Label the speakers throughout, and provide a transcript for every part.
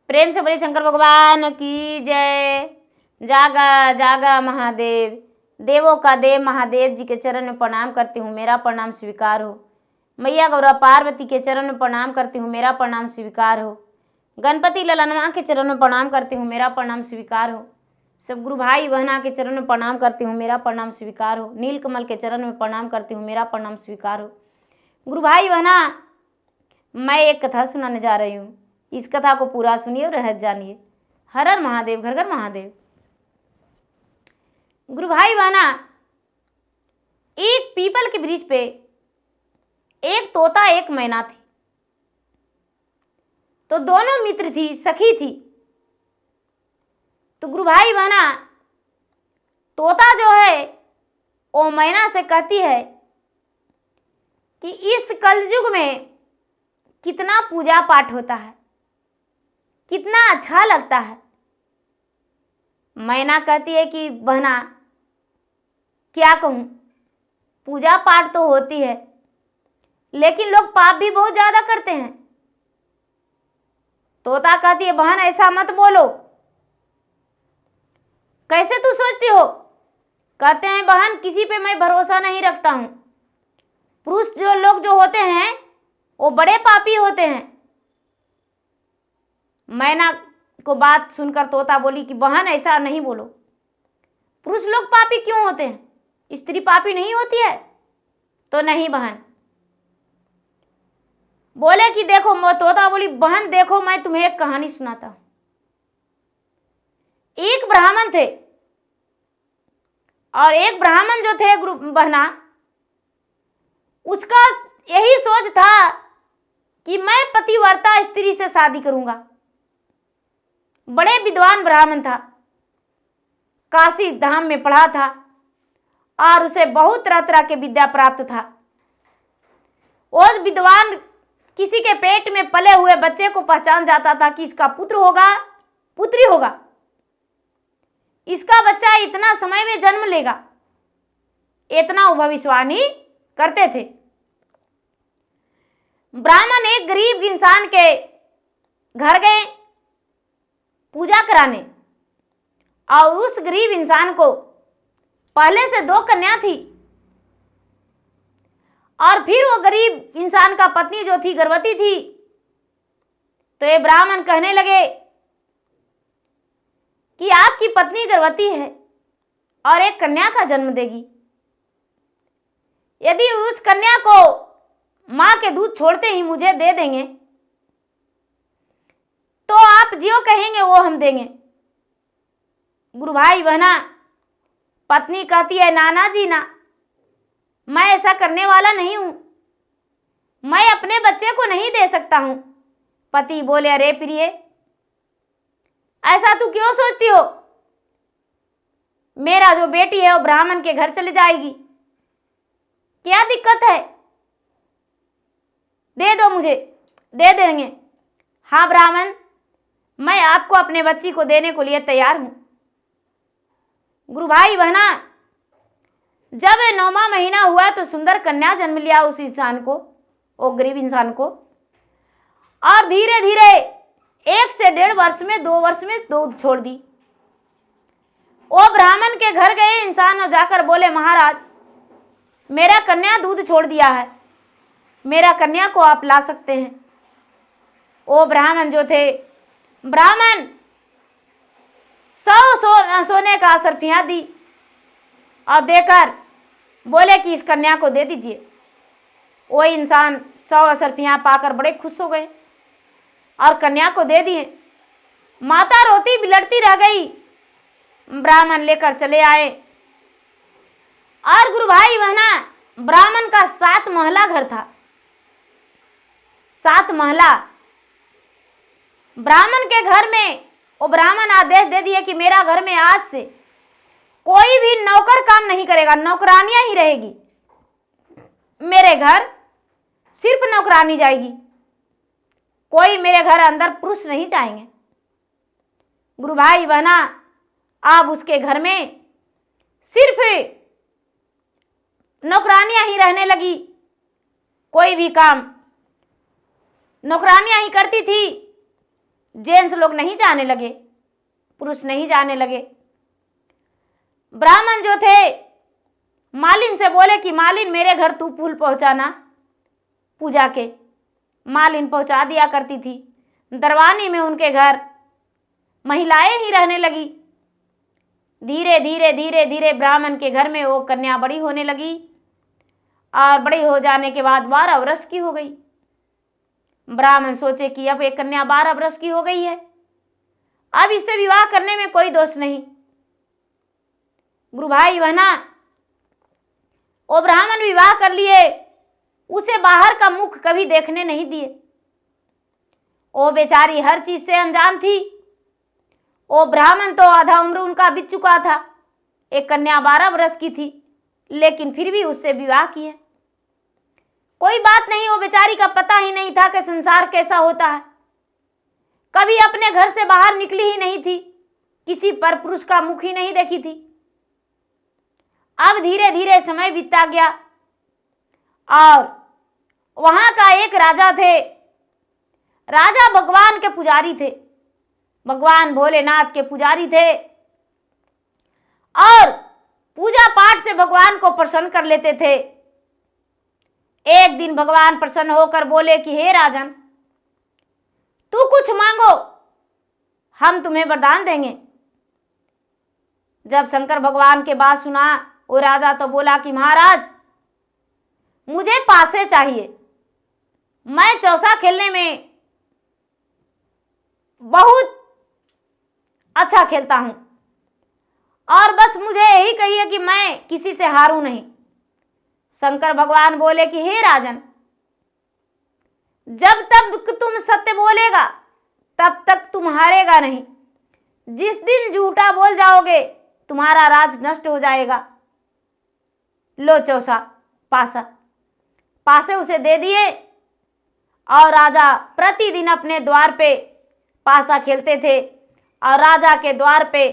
Speaker 1: प्रेम से बोले शंकर भगवान की जय। जागा जागा महादेव, देवों का देव महादेव जी के चरण में प्रणाम करती हूँ, मेरा प्रणाम स्वीकार हो। मैया गौरा पार्वती के चरण में प्रणाम करती हूँ, मेरा प्रणाम स्वीकार हो। गणपति ललनवा के चरण में प्रणाम करती हूँ, मेरा प्रणाम स्वीकार हो। सब गुरु भाई बहना के चरण में प्रणाम करती हूँ, मेरा प्रणाम स्वीकार हो। नीलकमल के चरण में प्रणाम करती हूँ, मेरा प्रणाम स्वीकार हो। गुरु भाई बहना, मैं एक कथा सुनाने जा रही हूँ, इस कथा को पूरा सुनिए और रहस्य जानिए। हर हर महादेव, घर घर महादेव। गुरु भाई बहना, एक पीपल के वृक्ष पे एक तोता एक मैना थी। तो दोनों मित्र थी, सखी थी। तो गुरु भाई बहना, तोता जो है वो मैना से कहती है कि इस कलयुग में कितना पूजा पाठ होता है, कितना अच्छा लगता है। मैना कहती है कि बहना क्या कहूँ, पूजा पाठ तो होती है लेकिन लोग पाप भी बहुत ज्यादा करते हैं। तोता कहती है बहन ऐसा मत बोलो, कैसे तू सोचती हो। कहते हैं बहन किसी पे मैं भरोसा नहीं रखता हूं। पुरुष जो लोग जो होते हैं वो बड़े पापी होते हैं। मैना को बात सुनकर तोता बोली कि बहन ऐसा नहीं बोलो, पुरुष लोग पापी क्यों होते हैं, स्त्री पापी नहीं होती है। तो नहीं बहन। बोले कि देखो, तोता बोली बहन देखो मैं तुम्हें एक कहानी सुनाता हूं। एक ब्राह्मण थे और एक ब्राह्मण जो थे गुरु बहना, उसका यही सोच था कि मैं पतिव्रता स्त्री से शादी करूंगा। बड़े विद्वान ब्राह्मण था, काशी धाम में पढ़ा था और उसे बहुत तरह तरह के विद्या प्राप्त था। वो विद्वान किसी के पेट में पले हुए बच्चे को पहचान जाता था कि इसका पुत्र होगा, पुत्री होगा, इसका बच्चा इतना समय में जन्म लेगा, इतना भविष्यवाणी करते थे। ब्राह्मण एक गरीब इंसान के घर गए पूजा कराने और उस गरीब इंसान को पहले से 2 कन्या थी और फिर वो गरीब इंसान का पत्नी जो थी गर्भवती थी। तो ये ब्राह्मण कहने लगे कि आपकी पत्नी गर्भवती है और एक कन्या का जन्म देगी। यदि उस कन्या को मां के दूध छोड़ते ही मुझे दे देंगे तो आप जो कहेंगे वो हम देंगे। गुरु भाई बहना, पत्नी कहती है नाना जी ना, मैं ऐसा करने वाला नहीं हूं, मैं अपने बच्चे को नहीं दे सकता हूं। पति बोले अरे प्रिय, ऐसा तू क्यों सोचती हो, मेरा जो बेटी है वो ब्राह्मण के घर चले जाएगी, क्या दिक्कत है, दे दो मुझे, दे देंगे। हाँ ब्राह्मण, मैं आपको अपने बच्ची को देने को लिए तैयार हूं। गुरु भाई बहना, जब 9वां महीना हुआ तो सुंदर कन्या जन्म लिया उस इंसान को, वो गरीब इंसान को, और धीरे धीरे 1 से 1.5 वर्ष में 2 वर्ष में दूध छोड़ दी। वो ब्राह्मण के घर गए इंसान और जाकर बोले महाराज मेरा कन्या दूध छोड़ दिया है, मेरा कन्या को आप ला सकते हैं। वो ब्राह्मण जो थे, ब्राह्मण 100 सोने का असरफियां दी और देकर बोले कि इस कन्या को दे दीजिए। वो इंसान 100 असरफियां पाकर बड़े खुश हो गए और कन्या को दे दिए। माता रोती बिलटती रह गई। ब्राह्मण लेकर चले आए और गुरु भाई बहना, ब्राह्मण का 7 महला घर था, 7 महला। ब्राह्मण के घर में वो ब्राह्मण आदेश दे दिए कि मेरा घर में आज से कोई भी नौकर काम नहीं करेगा, नौकरानियां ही रहेगी, मेरे घर सिर्फ नौकरानी जाएगी, कोई मेरे घर अंदर पुरुष नहीं जाएंगे। गुरु भाई बहना, अब उसके घर में सिर्फ नौकरानियां ही रहने लगी, कोई भी काम नौकरानियां ही करती थी। जेंट्स लोग नहीं जाने लगे, पुरुष नहीं जाने लगे। ब्राह्मण जो थे मालिन से बोले कि मालिन मेरे घर तू फूल पहुंचाना पूजा के। मालिन पहुंचा दिया करती थी। दरवानी में उनके घर महिलाएं ही रहने लगी। धीरे धीरे धीरे धीरे ब्राह्मण के घर में वो कन्या बड़ी होने लगी और बड़ी हो जाने के बाद 12 वर्ष की हो गई। ब्राह्मण सोचे कि अब एक कन्या 12 वर्ष की हो गई है, अब इससे विवाह करने में कोई दोष नहीं। गुरु भाई बहना, वो ब्राह्मण विवाह कर लिए, उसे बाहर का मुख कभी देखने नहीं दिए। वो बेचारी हर चीज से अनजान थी। वो ब्राह्मण तो आधा उम्र उनका बीत चुका था, एक कन्या 12 वर्ष की थी, लेकिन फिर भी उससे विवाह किए। कोई बात नहीं, वो बेचारी का पता ही नहीं था कि संसार कैसा होता है। कभी अपने घर से बाहर निकली ही नहीं थी, किसी पर पुरुष का मुख ही नहीं देखी थी। अब धीरे धीरे समय बीतता गया और वहां का एक राजा थे। राजा भगवान के पुजारी थे, भगवान भोलेनाथ के पुजारी थे और पूजा पाठ से भगवान को प्रसन्न कर लेते थे। एक दिन भगवान प्रसन्न होकर बोले कि हे राजन, तू कुछ मांगो, हम तुम्हें वरदान देंगे। जब शंकर भगवान के बात सुना वो राजा तो बोला कि महाराज मुझे पासे चाहिए, मैं चौसा खेलने में बहुत अच्छा खेलता हूं और बस मुझे यही कहिए कि मैं किसी से हारूं नहीं। शंकर भगवान बोले कि हे राजन, जब तक तुम सत्य बोलेगा तब तक तुम हारेगा नहीं। जिस दिन झूठा बोल जाओगे तुम्हारा राज नष्ट हो जाएगा। लो चौसा पासा। पासे उसे दे दिए और राजा प्रतिदिन अपने द्वार पे पासा खेलते थे और राजा के द्वार पे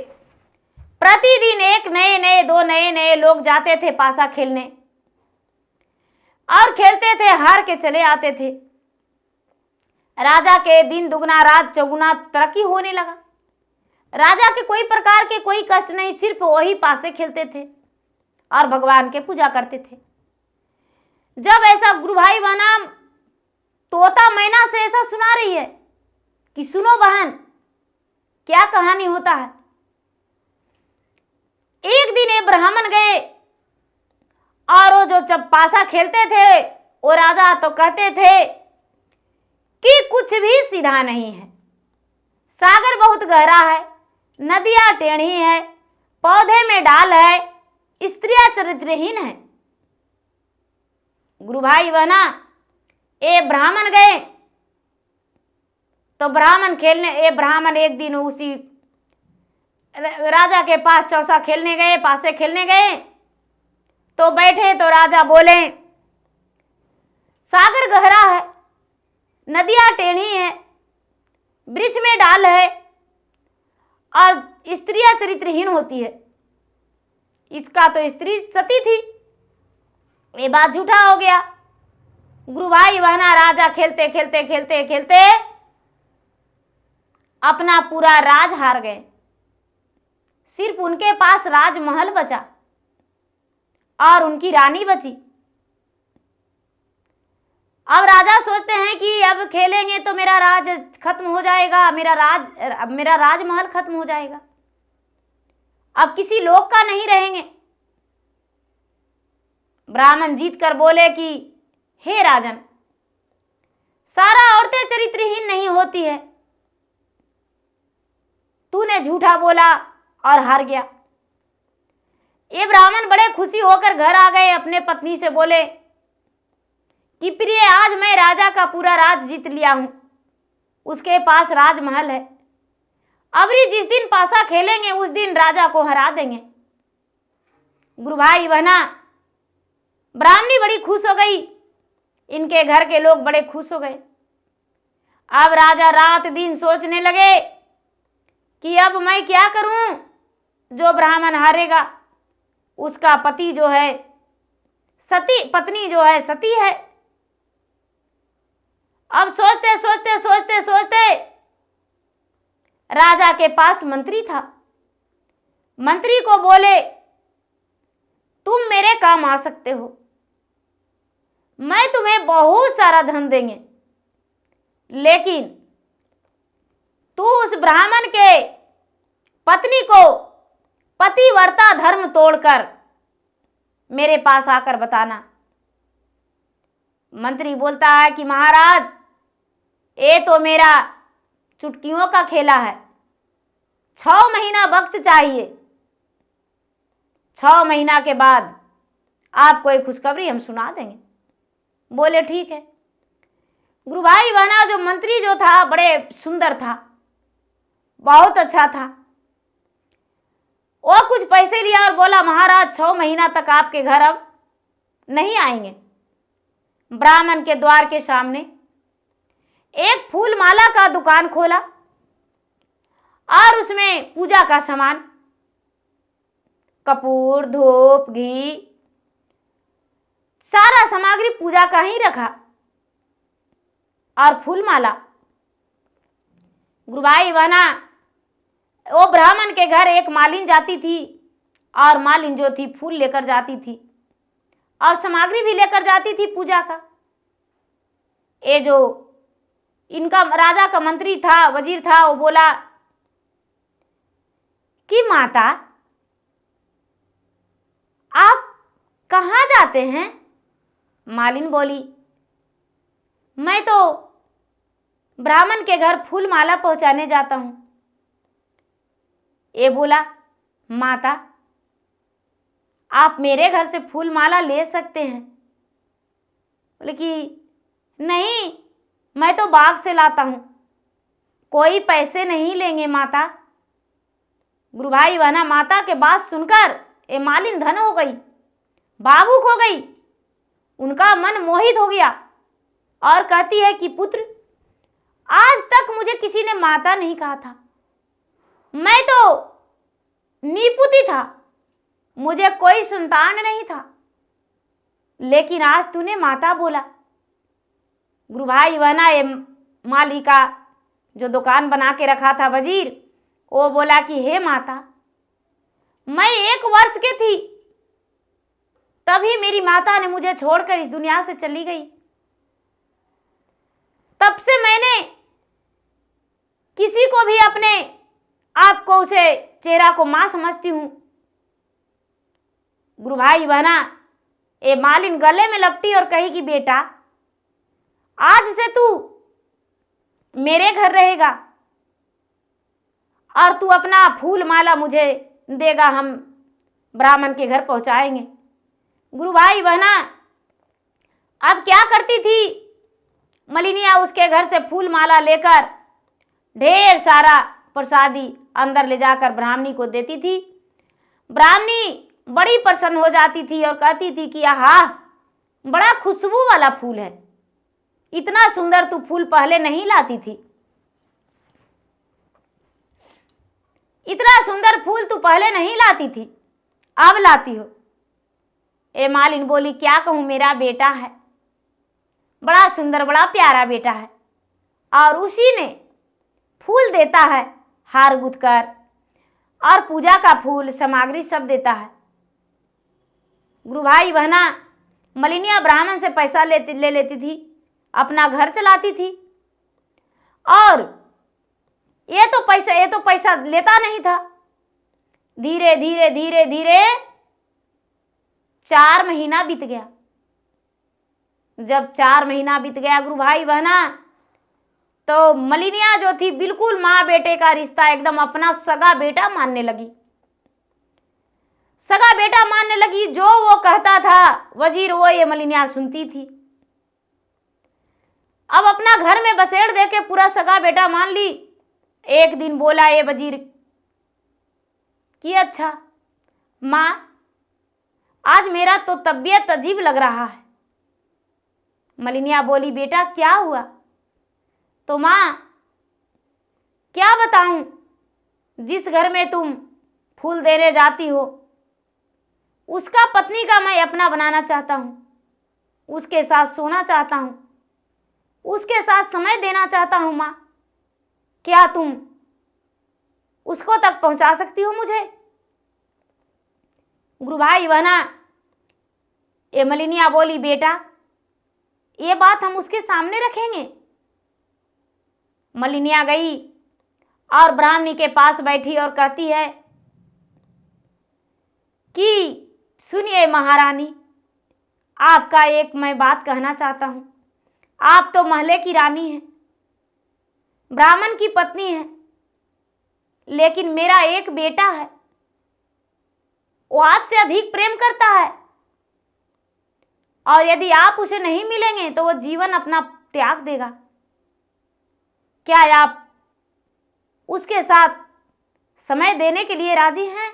Speaker 1: प्रतिदिन एक नए नए 2 नए नए लोग जाते थे पासा खेलने और खेलते थे, हार के चले आते थे। राजा के दिन दुगना रात चौगुना तरक्की होने लगा। राजा के कोई प्रकार के कोई कष्ट नहीं, सिर्फ वही पासे खेलते थे और भगवान के पूजा करते थे। जब ऐसा गुरु भाई बहना तोता मैना से ऐसा सुना रही है कि सुनो बहन क्या कहानी होता है। एक दिन ये ब्राह्मण गए और वो जो जब पासा खेलते थे वो राजा तो कहते थे कि कुछ भी सीधा नहीं है, सागर बहुत गहरा है, नदियां टेढ़ी है, पौधे में डाल है, स्त्रियां चरित्रहीन है। गुरु भाई बहना, ये ब्राह्मण गए तो ब्राह्मण खेलने, ये ब्राह्मण एक दिन उसी राजा के पास चौसा खेलने गए, पासे खेलने गए तो बैठे तो राजा बोले सागर गहरा है, नदियां टेढ़ी है, वृक्ष में डाल है और स्त्रियां चरित्रहीन होती है। इसका तो स्त्री सती थी, ये बात झूठा हो गया। गुरु भाई बहना, राजा खेलते खेलते खेलते खेलते अपना पूरा राज हार गए। सिर्फ उनके पास राजमहल बचा और उनकी रानी बची। अब राजा सोचते हैं कि अब खेलेंगे तो मेरा राज खत्म हो जाएगा, मेरा राजमहल खत्म हो जाएगा, अब किसी लोक का नहीं रहेंगे। ब्राह्मण जीत कर बोले कि हे राजन, सारा औरतें चरित्रहीन नहीं होती है, तूने झूठा बोला और हार गया। ये ब्राह्मण बड़े खुशी होकर घर आ गए, अपने पत्नी से बोले कि प्रिय, आज मैं राजा का पूरा राज जीत लिया हूं, उसके पास राजमहल है, अबरी जिस दिन पासा खेलेंगे उस दिन राजा को हरा देंगे। गुरु भाई बहना, ब्राह्मणी बड़ी खुश हो गई, इनके घर के लोग बड़े खुश हो गए। अब राजा रात दिन सोचने लगे कि अब मैं क्या करूं, जो ब्राह्मण हारेगा उसका पति जो है सती, पत्नी जो है सती है। अब सोचते सोचते सोचते सोचते राजा के पास मंत्री था। मंत्री को बोले, तुम मेरे काम आ सकते हो, मैं तुम्हें बहुत सारा धन देंगे, लेकिन तू उस ब्राह्मण के पत्नी को पतिव्रता धर्म तोड़कर मेरे पास आकर बताना। मंत्री बोलता है कि महाराज, ये तो मेरा चुटकियों का खेला है, 6 महीना वक्त चाहिए, 6 महीना के बाद आपको एक खुशखबरी हम सुना देंगे। बोले ठीक है। गुरु भाई बहना, जो मंत्री जो था बड़े सुंदर था, बहुत अच्छा था। वो कुछ पैसे लिया और बोला, महाराज 6 महीना तक आपके घर अब नहीं आएंगे। ब्राह्मण के द्वार के सामने एक फूल माला का दुकान खोला और उसमें पूजा का सामान, कपूर, धूप, घी, सारा सामग्री पूजा का ही रखा और फूल माला। गुरु भाई बहना, वो ब्राह्मण के घर एक मालिन जाती थी और मालिन जो थी फूल लेकर जाती थी और सामग्री भी लेकर जाती थी पूजा का। ये जो इनका राजा का मंत्री था, वजीर था, वो बोला कि माता, आप कहाँ जाते हैं? मालिन बोली, मैं तो ब्राह्मण के घर फूल माला पहुंचाने जाता हूं। ये बोला, माता, आप मेरे घर से फूल माला ले सकते हैं। बोले कि नहीं, मैं तो बाग से लाता हूं, कोई पैसे नहीं लेंगे माता। गुरु भाई बहना, माता के बात सुनकर ये मालिन धन हो गई, भावुक हो गई, उनका मन मोहित हो गया और कहती है कि पुत्र, आज तक मुझे किसी ने माता नहीं कहा था, मैं तो निपुति था, मुझे कोई संतान नहीं था, लेकिन आज तूने माता बोला। गुरु भाई बहना, ये माली का जो दुकान बना के रखा था वजीर, वो बोला कि हे माता, मैं 1 वर्ष की थी तभी मेरी माता ने मुझे छोड़कर इस दुनिया से चली गई। तब से मैंने किसी को भी अपने आप को, उसे चेहरा को मां समझती हूं। गुरु भाई बहना, ये मालिन गले में लपटी और कही कि बेटा, आज से तू मेरे घर रहेगा और तू अपना फूल माला मुझे देगा, हम ब्राह्मण के घर पहुंचाएंगे। गुरु भाई बहना, अब क्या करती थी मलिनिया, उसके घर से फूल माला लेकर ढेर सारा प्रसादी अंदर ले जाकर ब्राह्मणी को देती थी। ब्राह्मणी बड़ी प्रसन्न हो जाती थी और कहती थी कि आहा, बड़ा खुशबू वाला फूल है, इतना सुंदर तू फूल पहले नहीं लाती थी, इतना सुंदर फूल तू पहले नहीं लाती थी, अब लाती हो। ए मालिन बोली, क्या कहूं, मेरा बेटा है, बड़ा सुंदर, बड़ा प्यारा बेटा है, और उसी ने फूल देता है, हार गुथ कर, और पूजा का फूल, सामग्री सब देता है। गुरु भाई बहना, मलिनिया ब्राह्मण से पैसा ले लेती थी, अपना घर चलाती थी, और ये तो पैसा लेता नहीं था। धीरे धीरे धीरे धीरे 4 महीना बीत गया। जब 4 महीना बीत गया गुरु भाई बहना, तो मलिनिया जो थी बिल्कुल माँ बेटे का रिश्ता एकदम अपना सगा बेटा मानने लगी, सगा बेटा मानने लगी। जो वो कहता था वजीर, वो ये मलिनिया सुनती थी। अब अपना घर में बसेड़ देके पूरा सगा बेटा मान ली। एक दिन बोला ये वजीर कि अच्छा माँ, आज मेरा तो तबीयत अजीब लग रहा है। मलिनिया बोली, बेटा क्या हुआ? तो माँ क्या बताऊं, जिस घर में तुम फूल देने जाती हो उसका पत्नी का मैं अपना बनाना चाहता हूं, उसके साथ सोना चाहता हूं, उसके साथ समय देना चाहता हूं। माँ क्या तुम उसको तक पहुंचा सकती हो मुझे? गुरु भाई बहना, ये मलिनिया बोली, बेटा ये बात हम उसके सामने रखेंगे। मलिनिया गई और ब्राह्मणी के पास बैठी और कहती है कि सुनिए महारानी, आपका एक मैं बात कहना चाहता हूं। आप तो महले की रानी हैं, ब्राह्मण की पत्नी है, लेकिन मेरा एक बेटा है, वो आपसे अधिक प्रेम करता है, और यदि आप उसे नहीं मिलेंगे तो वो जीवन अपना त्याग देगा। क्या आप उसके साथ समय देने के लिए राजी हैं?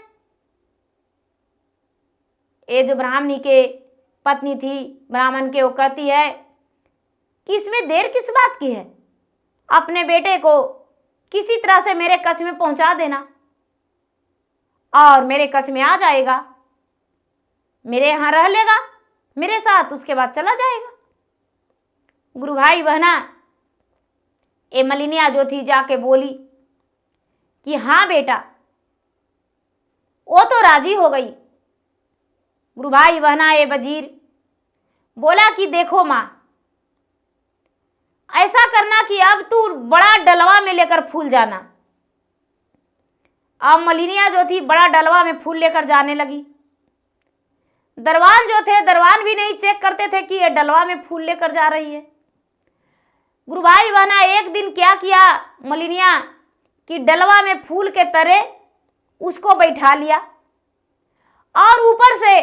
Speaker 1: ये जो ब्राह्मणी के पत्नी थी ब्राह्मण के, वो कहती है कि इसमें देर किस बात की है, अपने बेटे को किसी तरह से मेरे कच्छ में पहुंचा देना और मेरे कच्छ में आ जाएगा, मेरे यहाँ रह लेगा मेरे साथ, उसके बाद चला जाएगा। गुरु भाई बहना, ये मलिनिया जो थी जाके बोली कि हाँ बेटा, वो तो राजी हो गई। गुरु भाई बहना, ये वजीर बोला कि देखो माँ, ऐसा करना कि अब तू बड़ा डलवा में लेकर फूल जाना। अब मलिनिया जो थी बड़ा डलवा में फूल लेकर जाने लगी। दरवान जो थे, दरवान भी नहीं चेक करते थे कि ये डलवा में फूल लेकर जा रही है। गुरु भाई बहना, एक दिन क्या किया मलिनिया कि डलवा में फूल के तरह उसको बैठा लिया और ऊपर से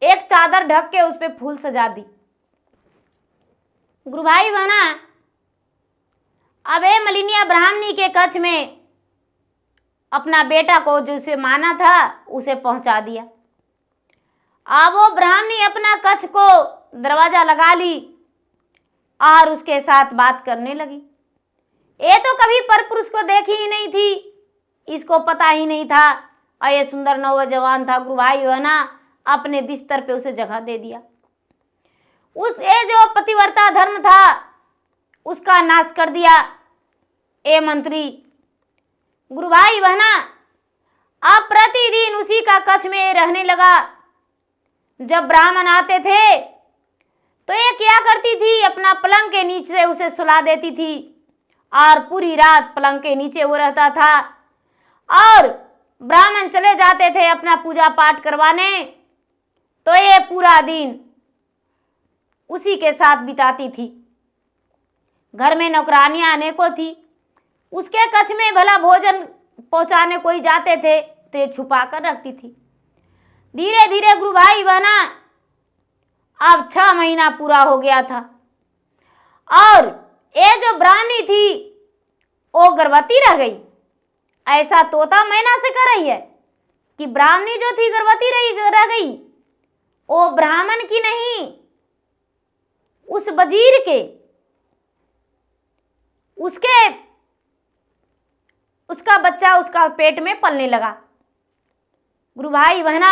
Speaker 1: एक चादर ढक के उस पे फूल सजा दी। गुरु भाई बहना, अब ये मलिनिया ब्राह्मणी के कच्छ में अपना बेटा को जिसे माना था उसे पहुंचा दिया। अब वो ब्राह्मणी अपना कच्छ को दरवाजा लगा ली और उसके साथ बात करने लगी। ये तो कभी परपुरुष को देखी ही नहीं थी, इसको पता ही नहीं था, और ये सुंदर नौजवान था। गुरु भाई बहना, अपने बिस्तर पे उसे जगह दे दिया। उस ये जो पतिव्रता धर्म था उसका नाश कर दिया ए मंत्री। गुरु भाई बहना, अब प्रतिदिन उसी का कच्छ में रहने लगा। जब ब्राह्मण आते थे तो ये क्या करती थी, अपना पलंग के नीचे उसे सुला देती थी और पूरी रात पलंग के नीचे वो रहता था। और ब्राह्मण चले जाते थे अपना पूजा पाठ करवाने, तो ये पूरा दिन उसी के साथ बिताती थी। घर में नौकरानियां अनेकों थी, उसके कच्छ में भला भोजन पहुंचाने कोई जाते थे तो ये छुपा कर रखती थी। धीरे धीरे गुरु भाई बहना, अब 6 महीना पूरा हो गया था और ये जो ब्राह्मणी थी वो गर्भवती रह गई। ऐसा तोता मैना से कर रही है कि ब्राह्मणी जो थी गर्भवती रह गई। वो ब्राह्मण की नहीं, उस वजीर के, उसका बच्चा उसका पेट में पलने लगा। गुरु भाई बहना,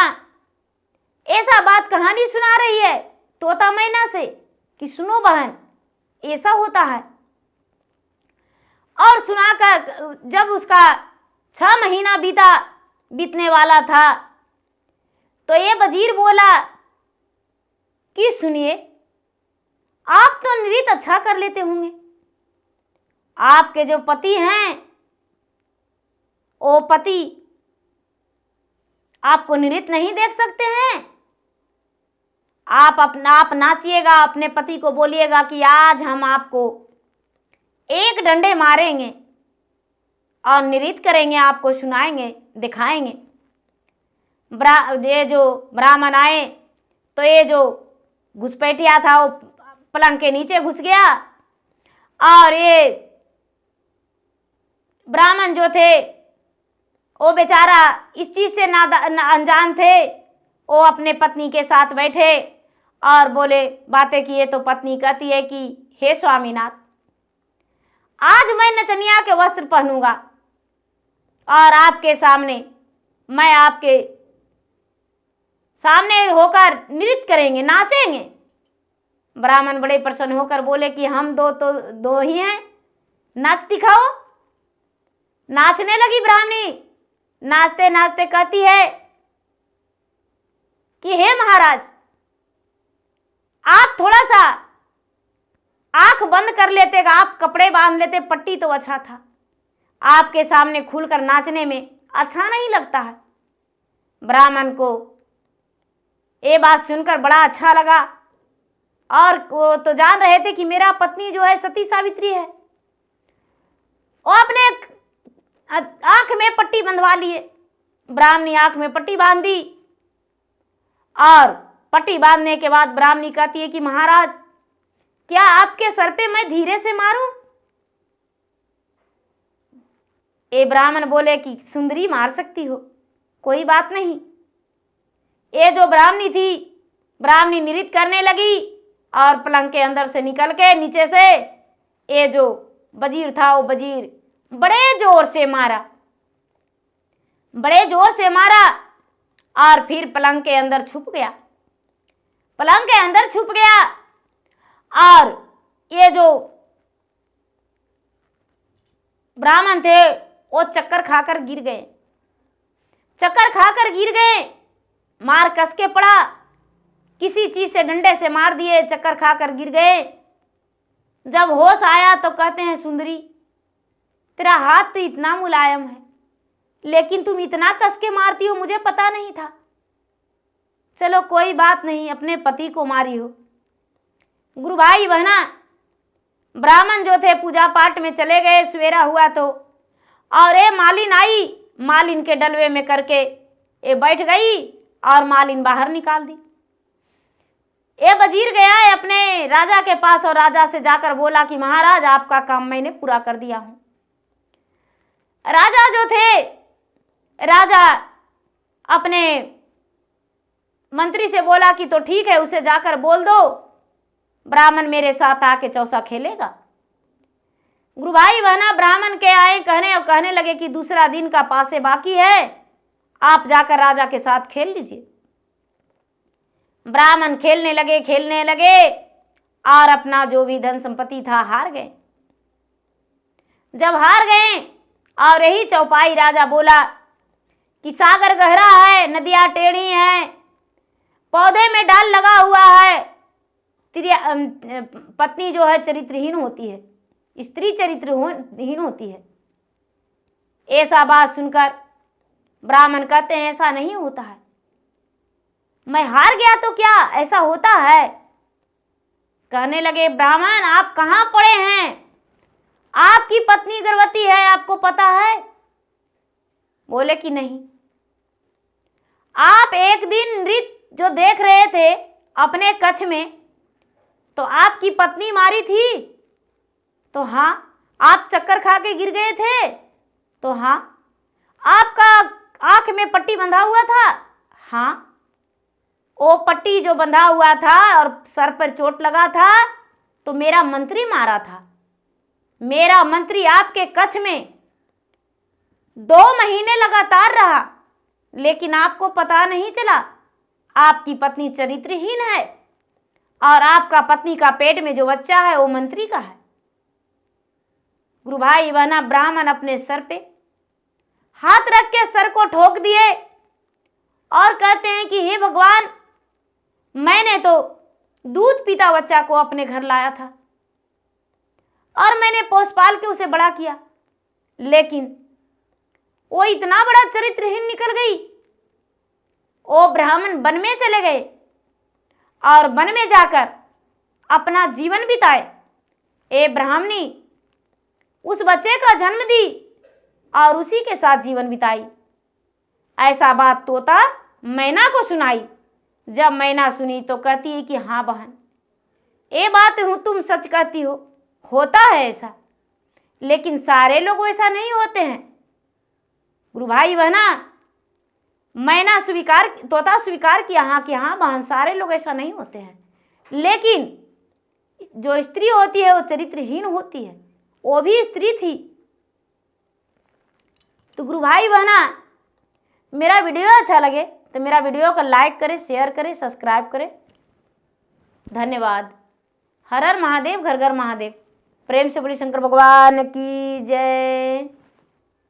Speaker 1: ऐसा बात कहानी सुना रही है तोता मैना से कि सुनो बहन, ऐसा होता है। और सुनाकर जब उसका 6 महीना बीतने वाला था तो ये वजीर बोला कि सुनिए, आप तो नृत्य अच्छा कर लेते होंगे, आपके जो पति हैं वो पति आपको नृत्य नहीं देख सकते हैं। आप नाचिएगा, अपने पति को बोलिएगा कि आज हम आपको एक डंडे मारेंगे और नृत्य करेंगे, आपको सुनाएंगे, दिखाएंगे। ये जो ब्राह्मण आए तो ये जो घुसपैठिया था वो पलंग के नीचे घुस गया और ये ब्राह्मण जो थे वो बेचारा इस चीज से अनजान थे। वो अपने पत्नी के साथ बैठे और बोले, बातें किए तो पत्नी कहती है कि हे स्वामीनाथ, आज मैं नचनिया के वस्त्र पहनूंगा और आपके सामने, मैं आपके सामने होकर नृत्य करेंगे, नाचेंगे। ब्राह्मण बड़े प्रसन्न होकर बोले कि हम दो ही हैं, नाच दिखाओ। नाचने लगी ब्राह्मणी। नाचते नाचते कहती है कि हे महाराज, आप थोड़ा सा आंख बंद कर लेते, आप कपड़े बांध लेते, पट्टी तो अच्छा था, आपके सामने खुलकर नाचने में अच्छा नहीं लगता है। ब्राह्मण को ये बात सुनकर बड़ा अच्छा लगा, और वो तो जान रहे थे कि मेरा पत्नी जो है सती सावित्री है। वो अपने आंख में पट्टी बंधवा लिए। ब्राह्मणी आंख में पट्टी बांध दी, और पट्टी बांधने के बाद ब्राह्मणी कहती है कि महाराज, क्या आपके सर पे मैं धीरे से मारूं? ये ब्राह्मण बोले कि सुंदरी मार सकती हो, कोई बात नहीं। ये जो ब्राह्मणी थी, ब्राह्मणी नृत्य करने लगी, और पलंग के अंदर से निकल के नीचे से ये जो वजीर था, वो वजीर बड़े जोर से मारा, बड़े जोर से मारा, और फिर पलंग के अंदर छुप गया। पलंग के अंदर छुप गया, और ये जो ब्राह्मण थे वो चक्कर खाकर गिर गए। चक्कर खाकर गिर गए, मार कस के पड़ा, किसी चीज से डंडे से मार दिए, चक्कर खाकर गिर गए। जब होश आया तो कहते हैं, सुंदरी, तेरा हाथ तो इतना मुलायम है, लेकिन तुम इतना कस के मारती हो, मुझे पता नहीं था। चलो कोई बात नहीं, अपने पति को मारी हो। गुरु भाई बहना, ब्राह्मण जो थे पूजा पाठ में चले गए। सवेरा हुआ तो, और ये मालिन आई, मालिन के डलवे में करके ये बैठ गई, और मालिन बाहर निकाल दी। ये वजीर गया है अपने राजा के पास, और राजा से जाकर बोला कि महाराज, आपका काम मैंने पूरा कर दिया हूं। राजा जो थे, राजा अपने मंत्री से बोला कि तो ठीक है, उसे जाकर बोल दो ब्राह्मण मेरे साथ आके चौसा खेलेगा। गुरु भाई बहना, ब्राह्मण के आए कहने, और कहने लगे कि दूसरा दिन का पासे बाकी है, आप जाकर राजा के साथ खेल लीजिए। ब्राह्मण खेलने लगे, और अपना जो भी धन संपत्ति था हार गए। जब हार गए, और यही चौपाई राजा बोला कि सागर गहरा है, नदियां टेढ़ी हैं, पौधे में डाल लगा हुआ है, पत्नी जो है चरित्रहीन होती है, स्त्री चरित्रहीन होती है। ऐसा बात सुनकर ब्राह्मण कहते हैं, ऐसा नहीं होता है, मैं हार गया तो क्या ऐसा होता है? कहने लगे, ब्राह्मण आप कहां पड़े हैं? आपकी पत्नी गर्भवती है, आपको पता है? बोले कि नहीं। आप एक दिन नृत्य जो देख रहे थे अपने कक्ष में, तो आपकी पत्नी मारी थी? तो हाँ। आप चक्कर खा के गिर गए थे? तो हाँ। आपका आंख में पट्टी बंधा हुआ था? हाँ। वो पट्टी जो बंधा हुआ था और सर पर चोट लगा था, तो मेरा मंत्री मारा था। मेरा मंत्री आपके कक्ष में 2 महीने लगातार रहा, लेकिन आपको पता नहीं चला। आपकी पत्नी चरित्रहीन है, और आपका पत्नी का पेट में जो बच्चा है वो मंत्री का है। गुरु भाई बहना, ब्राह्मण अपने सर पे हाथ रख के सर को ठोक दिए, और कहते हैं कि हे भगवान, मैंने तो दूध पीता बच्चा को अपने घर लाया था, और मैंने पोस पाल के उसे बड़ा किया, लेकिन वो इतना बड़ा चरित्रहीन निकल गई। वो ब्राह्मण वन में चले गए, और वन में जाकर अपना जीवन बिताए। ए ब्राह्मणी उस बच्चे का जन्म दी, और उसी के साथ जीवन बिताई। ऐसा बात तोता मैना को सुनाई। जब मैना सुनी तो कहती है कि हाँ बहन, ये बात तुम सच कहती हो, होता है ऐसा, लेकिन सारे लोग वैसा नहीं होते हैं। गुरु भाई बहना, मैना तोता स्वीकार किया हाँ कि हाँ बहन, सारे लोग ऐसा नहीं होते हैं, लेकिन जो स्त्री होती है वो चरित्रहीन होती है। वो भी स्त्री थी। तो गुरु भाई बहना, मेरा वीडियो अच्छा लगे तो मेरा वीडियो को लाइक करें, शेयर करें, सब्सक्राइब करें। धन्यवाद। हर हर महादेव, घर घर महादेव। प्रेम से बोली शंकर भगवान की जय।